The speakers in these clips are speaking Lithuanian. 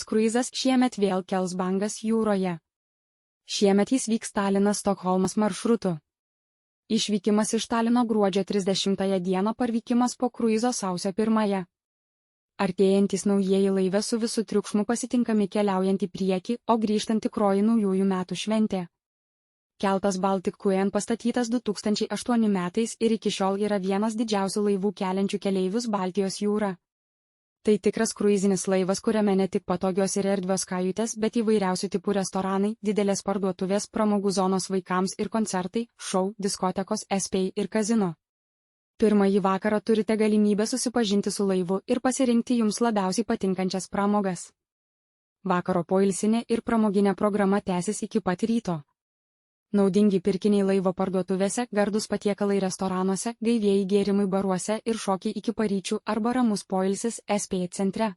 Kruizas šiemet vėl kels bangas jūroje. Šiemet jis vyks Talinas-Stokholmas maršrutu. Išvykimas iš Talino gruodžio 30 dieną, parvykimas po kruizo sausio 1. Artėjantys naujieji laivė su visu triukšmu pasitinkami keliaujant į priekį, o grįžtant tikroji naujųjų metų šventė. Keltas Baltic Queen pastatytas 2008 metais ir iki šiol yra vienas didžiausių laivų keliančių keleivius Baltijos jūrą. Tai tikras kruizinis laivas, kuriame ne tik patogios ir erdvios kajutės, bet įvairiausių tipų restoranai, didelės parduotuvės, pramogų zonos vaikams ir koncertai, šou, diskotekos, SP ir kazino. Pirmąjį vakarą turite galimybę susipažinti su laivu ir pasirinkti jums labiausiai patinkančias pramogas. Vakaro poilsinė ir pramoginė programa tęsis iki pat ryto. Naudingi pirkiniai laivo parduotuvėse, gardus patiekalai restoranuose, gaivieji gėrimai baruose ir šokiai iki paryčių arba ramus poilsis SP centre.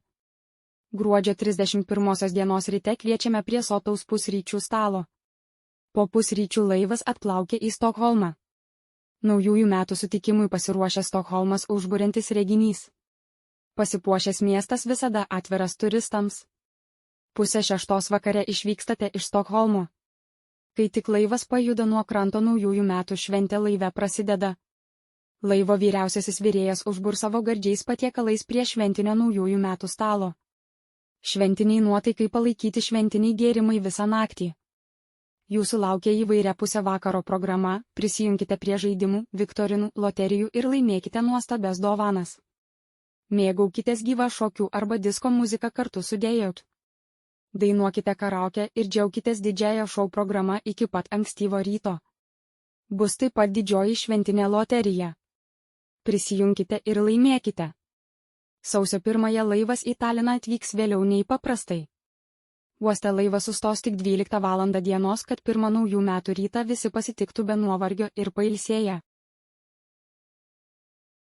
Gruodžio 31 dienos ryte kviečiame prie sotaus pusryčių stalo. Po pusryčių laivas atplaukė į Stokholmą. Naujųjų metų sutikimui pasiruošęs Stokholmas užburiantis reginys. Pasipuošęs miestas visada atviras turistams. 5:30 vakare išvykstate iš Stokholmo. Kai tik laivas pajuda nuo kranto, naujųjų metų šventė laive prasideda. Laivo vyriausiasis virėjas užbur savo gardžiais patiekalais prie šventinio naujųjų metų stalo. Šventiniai nuotaikai palaikyti šventiniai gėrimai visą naktį. Jūsų laukia įvairiapusė vakaro programa, prisijunkite prie žaidimų, viktorinų, loterijų ir laimėkite nuostabias dovanas. Mėgaukitės gyvą šokių arba disko muziką kartu su Dėjot. Dainuokite karaoke ir džiaukitės didžiąją šou programą iki pat ankstyvo ryto. Bus taip pat didžioji šventinė loterija. Prisijunkite ir laimėkite. Sausio 1 laivas į Taliną atvyks vėliau nei paprastai. Uoste laivas sustos tik 12 val. Dienos, kad pirmą naujų metų rytą visi pasitiktų be nuovargio ir pailsėję.